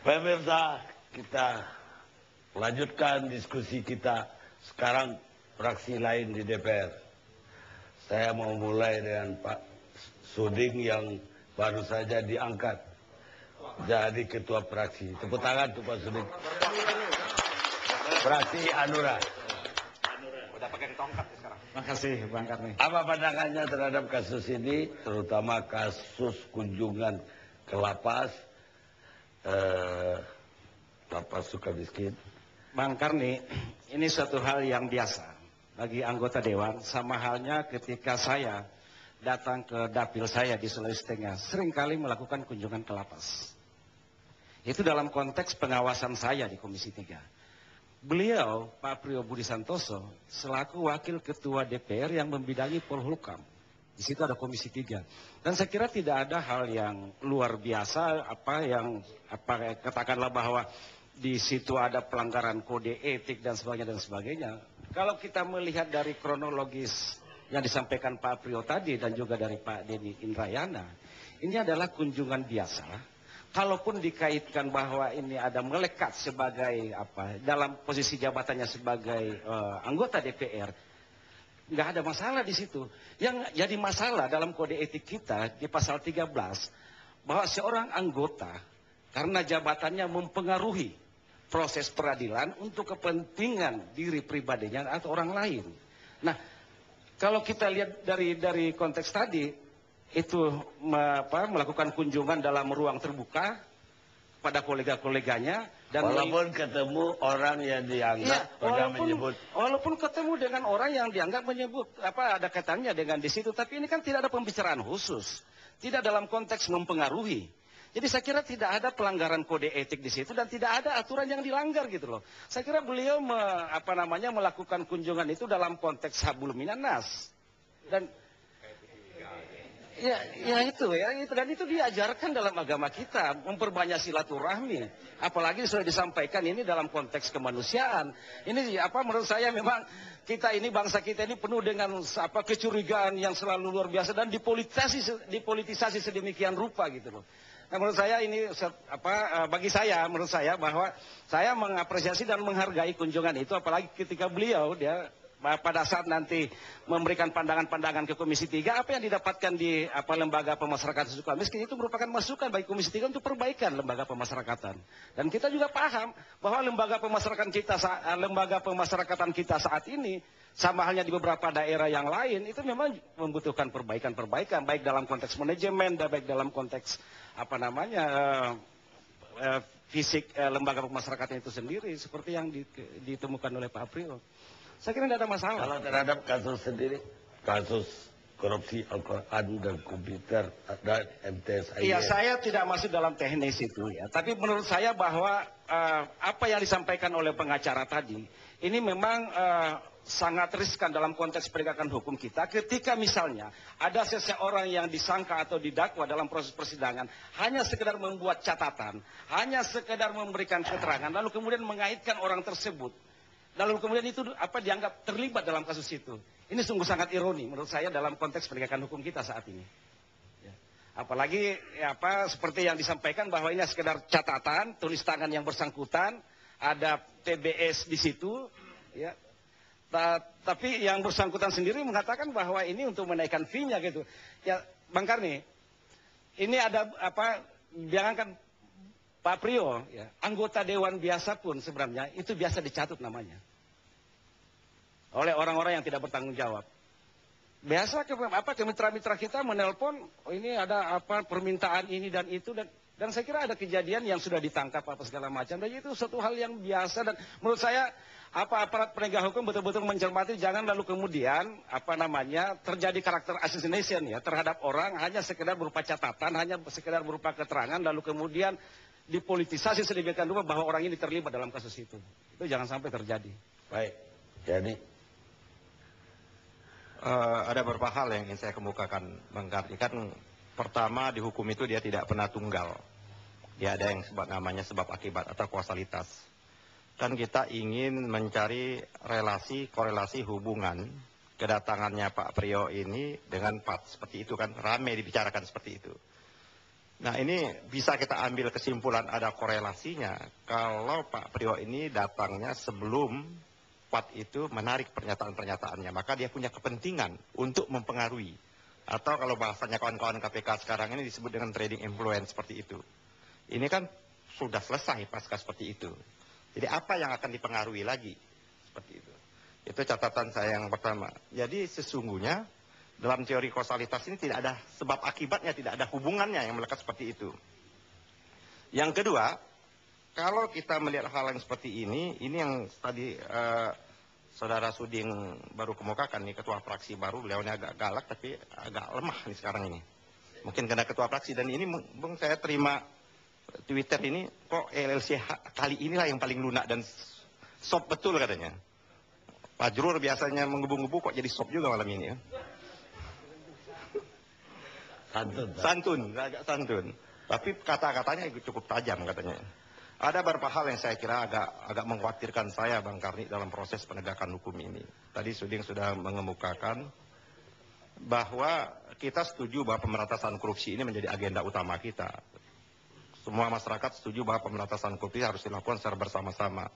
Pemirsa, kita lanjutkan diskusi kita sekarang fraksi lain di DPR. Saya mau mulai dengan Pak Suding yang baru saja diangkat jadi ketua fraksi. Tepuk tangan tuh Pak Suding. Fraksi Hanura. Udah pakai tongkat sekarang. Makasih Bang Karni. Apa pandangannya terhadap kasus ini, terutama kasus kunjungan ke lapas Sukamiskin? Bang Karni, ini suatu hal yang biasa bagi anggota Dewan, sama halnya ketika saya datang ke dapil saya di Sulawesi Tengah, seringkali melakukan kunjungan ke lapas. Itu dalam konteks pengawasan saya di Komisi 3. Beliau, Pak Priyo Budi Santoso, selaku Wakil Ketua DPR yang membidangi Polhukam. Di situ ada Komisi 3. Dan saya kira tidak ada hal yang luar biasa, katakanlah bahwa di situ ada pelanggaran kode etik dan sebagainya. Kalau kita melihat dari kronologis yang disampaikan Pak Priyo tadi dan juga dari Pak Denny Indrayana, ini adalah kunjungan biasa. Kalaupun dikaitkan bahwa ini ada melekat sebagai dalam posisi jabatannya sebagai anggota DPR, nggak ada masalah di situ. Yang jadi masalah dalam kode etik kita di pasal 13 bahwa seorang anggota karena jabatannya mempengaruhi proses peradilan untuk kepentingan diri pribadinya atau orang lain. Nah, kalau kita lihat dari konteks tadi itu melakukan kunjungan dalam ruang terbuka pada kolega-koleganya dan walaupun ketemu orang yang dianggap walaupun ketemu dengan orang yang dianggap menyebut ada kaitannya dengan di situ, tapi ini kan tidak ada pembicaraan khusus, tidak dalam konteks mempengaruhi. Jadi saya kira tidak ada pelanggaran kode etik di situ dan tidak ada aturan yang dilanggar gitu loh. Saya kira beliau melakukan kunjungan itu dalam konteks hablu minan nas. Dan itu dan itu diajarkan dalam agama kita, memperbanyak silaturahmi. Apalagi sudah disampaikan ini dalam konteks kemanusiaan. Ini menurut saya memang kita ini, bangsa kita ini penuh dengan kecurigaan yang selalu luar biasa dan dipolitisasi sedemikian rupa gitu loh. Nah, menurut saya ini bagi saya menurut saya bahwa saya mengapresiasi dan menghargai kunjungan itu, apalagi ketika beliau pada saat nanti memberikan pandangan-pandangan ke Komisi 3, apa yang didapatkan di lembaga pemasyarakatan Sukamiskin itu merupakan masukan bagi Komisi 3 untuk perbaikan lembaga pemasyarakatan. Dan kita juga paham bahwa lembaga pemasyarakatan kita saat ini sama halnya di beberapa daerah yang lain itu memang membutuhkan perbaikan baik dalam konteks manajemen dan baik dalam konteks fisik lembaga pemasyarakatan itu sendiri seperti yang ditemukan oleh Pak Priyo. Saya kira tidak ada masalah. Kalau terhadap kasus sendiri, kasus korupsi Al-Quran dan komputer dan MTS. Iya, saya tidak masuk dalam teknis itu ya. Tapi menurut saya bahwa apa yang disampaikan oleh pengacara tadi, ini memang sangat riskan dalam konteks penegakan hukum kita. Ketika misalnya ada seseorang yang disangka atau didakwa dalam proses persidangan, hanya sekedar membuat catatan, hanya sekedar memberikan keterangan, lalu kemudian mengaitkan orang tersebut. Lalu kemudian itu dianggap terlibat dalam kasus itu. Ini sungguh sangat ironi menurut saya dalam konteks penegakan hukum kita saat ini. Ya. Apalagi seperti yang disampaikan bahwa ini sekedar catatan, tulis tangan yang bersangkutan, ada TBS di situ. Ya. Tapi yang bersangkutan sendiri mengatakan bahwa ini untuk menaikkan fee-nya gitu. Ya, Bang Karni, ini ada jangankan Pak Priyo, ya, anggota dewan biasa pun sebenarnya itu biasa dicatut namanya oleh orang-orang yang tidak bertanggung jawab. Biasa ke mitra-mitra kita menelpon, ini ada permintaan ini dan itu dan saya kira ada kejadian yang sudah ditangkap segala macam. Dan itu suatu hal yang biasa dan menurut saya aparat penegak hukum betul-betul mencermati, jangan lalu kemudian terjadi karakter assassination ya terhadap orang hanya sekedar berupa catatan, hanya sekedar berupa keterangan lalu kemudian dipolitisasi sedemikian rupa bahwa orang ini terlibat dalam kasus itu. Itu jangan sampai terjadi. Baik, jadi ada beberapa hal yang ingin saya kemukakan, Bang Karni. Kan pertama di hukum itu dia tidak pernah tunggal. Dia ada yang namanya sebab akibat atau kausalitas. Kan kita ingin mencari korelasi hubungan kedatangannya Pak Priyo ini dengan PAT. Seperti itu kan, ramai dibicarakan seperti itu. Nah ini bisa kita ambil kesimpulan ada korelasinya kalau Pak Priyo ini datangnya sebelum Pat itu menarik pernyataan-pernyataannya, maka dia punya kepentingan untuk mempengaruhi. Atau kalau bahasanya kawan-kawan KPK sekarang ini disebut dengan trading influence seperti itu. Ini kan sudah selesai pasca seperti itu. Jadi apa yang akan dipengaruhi lagi? Seperti itu. Itu catatan saya yang pertama. Jadi sesungguhnya dalam teori kausalitas ini tidak ada sebab akibatnya, tidak ada hubungannya yang melekat seperti itu. Yang kedua, kalau kita melihat hal yang seperti ini yang tadi Saudara Suding baru kemukakan nih, ketua fraksi baru, beliaunya agak galak tapi agak lemah nih sekarang ini. Mungkin karena ketua fraksi, dan ini Bung saya terima Twitter ini, kok LLC kali inilah yang paling lunak dan sop betul katanya. Pak Jurur biasanya menggebu-gebu kok jadi sop juga malam ini ya. Santun, agak santun. Tapi kata-katanya cukup tajam katanya. Ada beberapa hal yang saya kira agak mengkhawatirkan saya, Bang Karni, dalam proses penegakan hukum ini. Tadi Suding sudah mengemukakan bahwa kita setuju bahwa pemberantasan korupsi ini menjadi agenda utama kita. Semua masyarakat setuju bahwa pemberantasan korupsi harus dilakukan secara bersama-sama.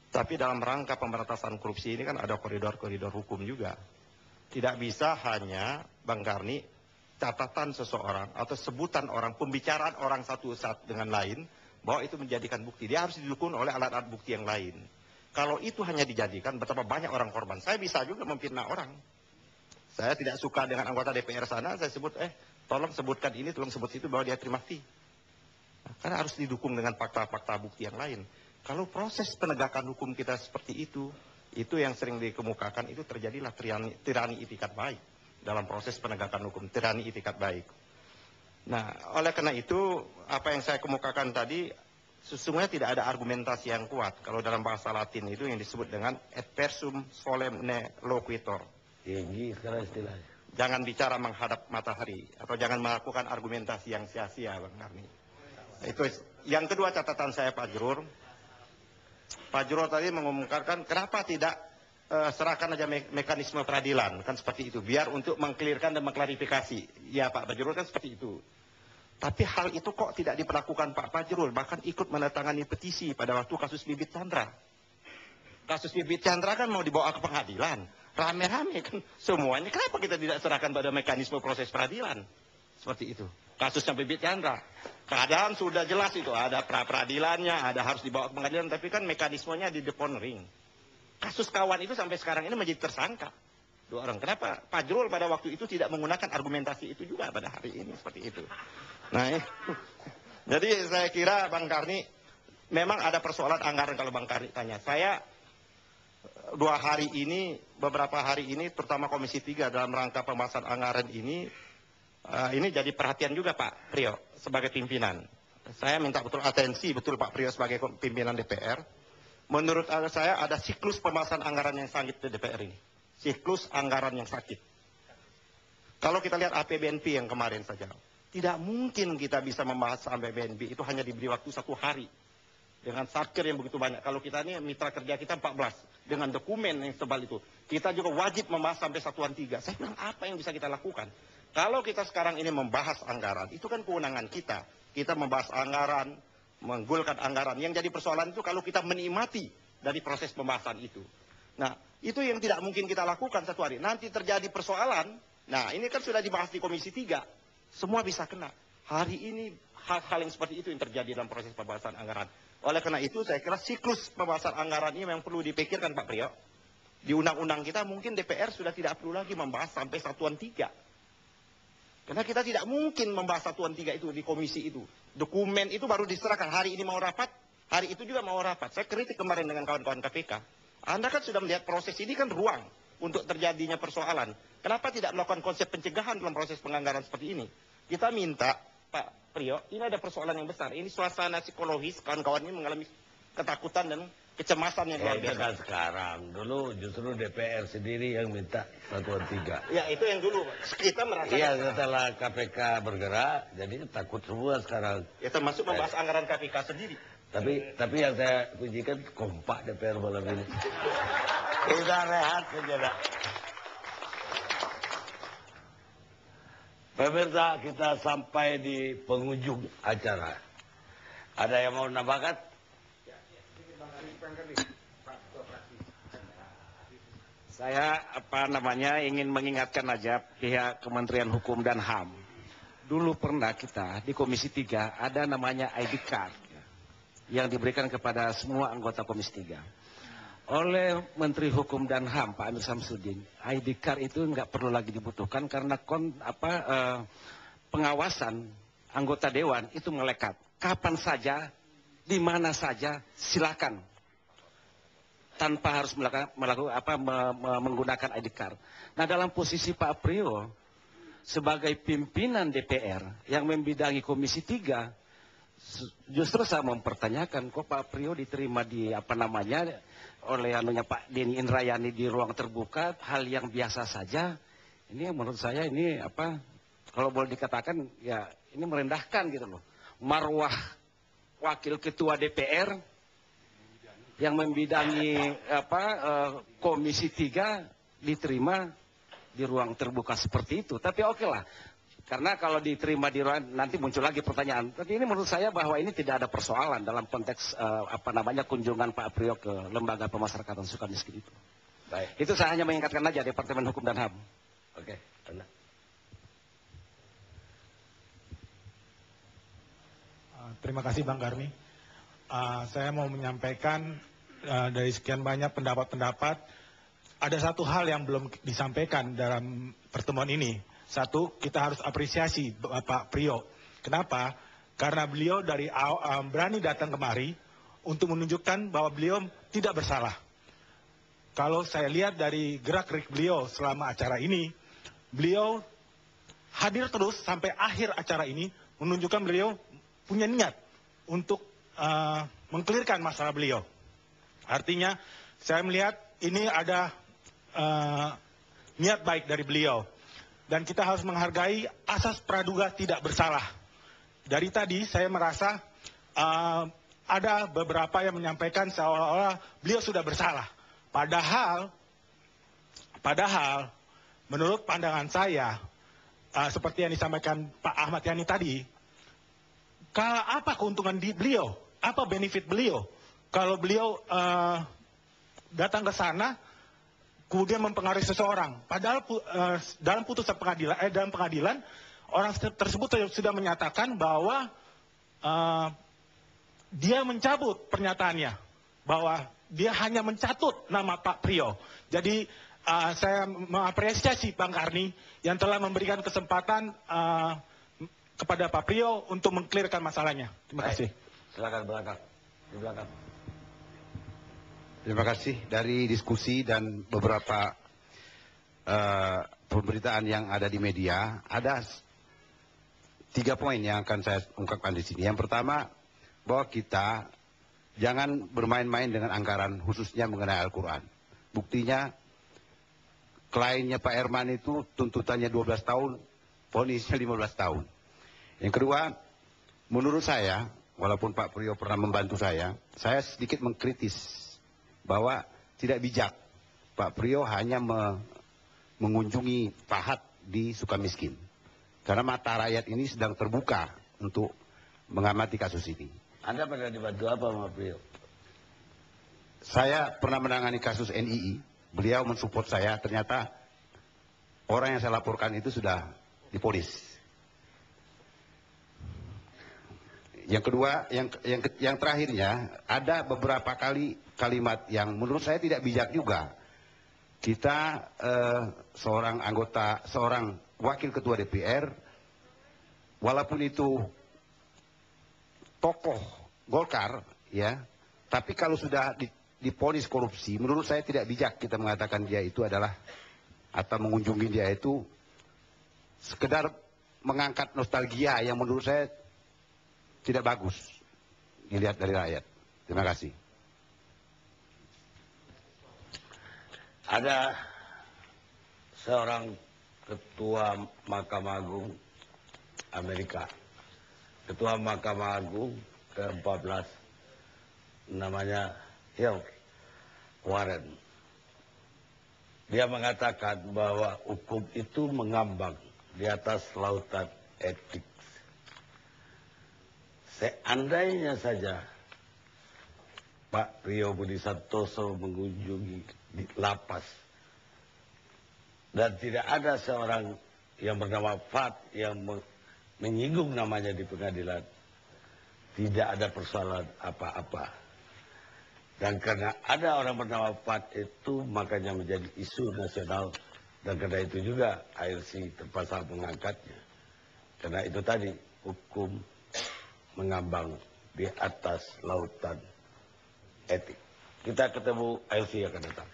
Tapi dalam rangka pemberantasan korupsi ini kan ada koridor-koridor hukum juga. Tidak bisa hanya, Bang Karni, catatan seseorang atau sebutan orang, pembicaraan orang satu saat dengan lain, bahwa itu menjadikan bukti. Dia harus didukung oleh alat-alat bukti yang lain. Kalau itu hanya dijadikan, betapa banyak orang korban. Saya bisa juga memfitnah orang. Saya tidak suka dengan anggota DPR sana, saya sebut, tolong sebutkan ini, tolong sebut itu, bahwa dia terima fee. Nah, karena harus didukung dengan fakta-fakta bukti yang lain. Kalau proses penegakan hukum kita seperti itu yang sering dikemukakan, itu terjadilah tirani itikat baik. Dalam proses penegakan hukum, tirani itikat baik. Nah, oleh karena itu, apa yang saya kemukakan tadi, sesungguhnya tidak ada argumentasi yang kuat. Kalau dalam bahasa Latin itu yang disebut dengan adversum solemne loquitur. Tinggi sekarang istilahnya. Jangan bicara menghadap matahari, atau jangan melakukan argumentasi yang sia-sia, Bang Karni. Itu yang kedua catatan saya, Pak Jurur. Pak Jurur tadi mengumumkan, kenapa tidak serahkan aja mekanisme peradilan, kan seperti itu, biar untuk mengklirkan dan mengklarifikasi. Ya Pak Jurul kan seperti itu. Tapi hal itu kok tidak diperlakukan Pak Jurul, bahkan ikut menandatangani petisi pada waktu kasus Bibit Chandra. Kasus Bibit Chandra kan mau dibawa ke pengadilan, rame-rame kan semuanya. Kenapa kita tidak serahkan pada mekanisme proses peradilan? Seperti itu. Kasusnya Bibit Chandra. Keadaan sudah jelas itu, ada pra-peradilannya, ada harus dibawa ke pengadilan, tapi kan mekanismenya di depan ring. Kasus kawan itu sampai sekarang ini menjadi tersangka. 2 orang. Kenapa Pak Jurul pada waktu itu tidak menggunakan argumentasi itu juga pada hari ini seperti itu? Nah, jadi saya kira Bang Karni, memang ada persoalan anggaran kalau Bang Karni tanya. Saya 2 hari ini, beberapa hari ini, terutama Komisi 3 dalam rangka pembahasan anggaran ini jadi perhatian juga Pak Priyo sebagai pimpinan. Saya minta betul atensi, betul Pak Priyo sebagai pimpinan DPR. Menurut saya ada siklus pembahasan anggaran yang sakit di DPR ini. Siklus anggaran yang sakit. Kalau kita lihat APBNP yang kemarin saja, tidak mungkin kita bisa membahas APBNP itu hanya diberi waktu 1 hari. Dengan satker yang begitu banyak. Kalau kita ini mitra kerja kita 14. Dengan dokumen yang tebal itu. Kita juga wajib membahas sampai satuan 3. Saya bilang apa yang bisa kita lakukan? Kalau kita sekarang ini membahas anggaran, itu kan kewenangan kita. Kita membahas anggaran, menggulkan anggaran. Yang jadi persoalan itu kalau kita menikmati dari proses pembahasan itu. Nah, itu yang tidak mungkin kita lakukan 1 hari. Nanti terjadi persoalan. Nah, ini kan sudah dibahas di Komisi 3. Semua bisa kena. Hari ini hal-hal yang seperti itu yang terjadi dalam proses pembahasan anggaran. Oleh karena itu saya kira siklus pembahasan anggaran ini memang perlu dipikirkan Pak Priyo. Di undang-undang kita mungkin DPR sudah tidak perlu lagi membahas sampai satuan 3. Karena kita tidak mungkin membahas satuan 3 itu di komisi itu. Dokumen itu baru diserahkan. Hari ini mau rapat, hari itu juga mau rapat. Saya kritik kemarin dengan kawan-kawan KPK. Anda kan sudah melihat proses ini kan ruang untuk terjadinya persoalan. Kenapa tidak melakukan konsep pencegahan dalam proses penganggaran seperti ini? Kita minta, Pak Priyo, ini ada persoalan yang besar. Ini suasana psikologis, kawan-kawan ini mengalami ketakutan dan kecemasan yang luar biasa. Sekarang, dulu justru DPR sendiri yang minta satuan 3. Ya, itu yang dulu. Kita merasa... Iya, setelah KPK bergerak, jadi takut semua sekarang. Ya, termasuk membahas anggaran KPK sendiri. Tapi yang saya pujikan, kompak DPR malam ini. Kita rehat saja, Pak. Pemirsa, kita sampai di penghujung acara. Ada yang mau nambahkan? Saya ingin mengingatkan aja pihak Kementerian Hukum dan HAM. Dulu pernah kita di Komisi 3 ada namanya ID card yang diberikan kepada semua anggota Komisi 3. Oleh Menteri Hukum dan HAM Pak Amir Samsudin, ID card itu nggak perlu lagi dibutuhkan karena pengawasan anggota dewan itu melekat. Kapan saja, di mana saja, silakan. Tanpa harus menggunakan ID card. Nah, dalam posisi Pak Priyo sebagai pimpinan DPR yang membidangi Komisi 3, justru saya mempertanyakan kok Pak Priyo diterima di oleh Pak Denny Indrayani di ruang terbuka, hal yang biasa saja. Ini menurut saya ini kalau boleh dikatakan ya ini merendahkan gitu loh. Marwah wakil ketua DPR yang membidangi Komisi 3 diterima di ruang terbuka seperti itu. Tapi oke lah. Karena kalau diterima di ruang nanti muncul lagi pertanyaan. Tapi ini menurut saya bahwa ini tidak ada persoalan dalam konteks kunjungan Pak Priyo ke Lembaga Pemasyarakatan Sukamiskin itu. Baik. Itu saya hanya mengingatkan aja Departemen Hukum dan HAM. Oke, benar. Terima kasih Bang Garmi. Saya mau menyampaikan dari sekian banyak pendapat-pendapat, ada satu hal yang belum disampaikan dalam pertemuan ini. Satu, kita harus apresiasi Bapak Priyo. Kenapa? Karena beliau berani datang kemari untuk menunjukkan bahwa beliau tidak bersalah. Kalau saya lihat dari gerak-gerik beliau selama acara ini, beliau hadir terus sampai akhir acara ini, menunjukkan beliau punya niat untuk mengkelirkan masalah beliau. Artinya, saya melihat ini ada niat baik dari beliau. Dan kita harus menghargai asas praduga tidak bersalah. Dari tadi saya merasa ada beberapa yang menyampaikan seolah-olah beliau sudah bersalah. Padahal menurut pandangan saya, seperti yang disampaikan Pak Ahmad Yani tadi, apa keuntungan beliau? Apa benefit beliau? Kalau beliau datang ke sana, kemudian mempengaruhi seseorang. Padahal dalam putusan pengadilan, orang tersebut sudah menyatakan bahwa dia mencabut pernyataannya, bahwa dia hanya mencatut nama Pak Priyo. Jadi saya mengapresiasi Bang Karni yang telah memberikan kesempatan kepada Pak Priyo untuk mengklirkan masalahnya. Terima kasih. Silakan belakang. Di belakang. Terima kasih. Dari diskusi dan beberapa pemberitaan yang ada di media, ada 3 poin yang akan saya ungkapkan di sini. Yang pertama, bahwa kita jangan bermain-main dengan anggaran, khususnya mengenai Al-Quran. Buktinya, kliennya Pak Herman itu tuntutannya 12 tahun, vonisnya 15 tahun. Yang kedua, menurut saya, walaupun Pak Priyo pernah membantu saya sedikit mengkritis bahwa tidak bijak Pak Priyo hanya mengunjungi Pahat di Sukamiskin. Karena mata rakyat ini sedang terbuka untuk mengamati kasus ini. Anda pernah dibantu apa Pak Priyo? Saya pernah menangani kasus NII, beliau mensupport saya, ternyata orang yang saya laporkan itu sudah diponis. Yang kedua, yang terakhirnya, ada beberapa kali kalimat yang menurut saya tidak bijak juga. Kita seorang wakil ketua DPR, walaupun itu tokoh Golkar, ya, tapi kalau sudah diponis korupsi, menurut saya tidak bijak kita mengatakan dia itu adalah, atau mengunjungi dia itu sekedar mengangkat nostalgia yang menurut saya tidak bagus dilihat dari rakyat. Terima kasih. Ada seorang ketua Mahkamah Agung Amerika, ketua Mahkamah Agung ke-14, namanya Hill Warren. Dia mengatakan bahwa hukum itu mengambang di atas lautan etik. Seandainya saja Pak Rio Budi Santoso mengunjungi di lapas dan tidak ada seorang yang bernama Fat yang menyinggung namanya di pengadilan, tidak ada persoalan apa-apa. Dan karena ada orang bernama Fat itu makanya menjadi isu nasional, dan karena itu juga ARC terpaksa mengangkatnya. Karena itu tadi hukum mengambang di atas lautan etik. Kita ketemu ARC yang akan datang.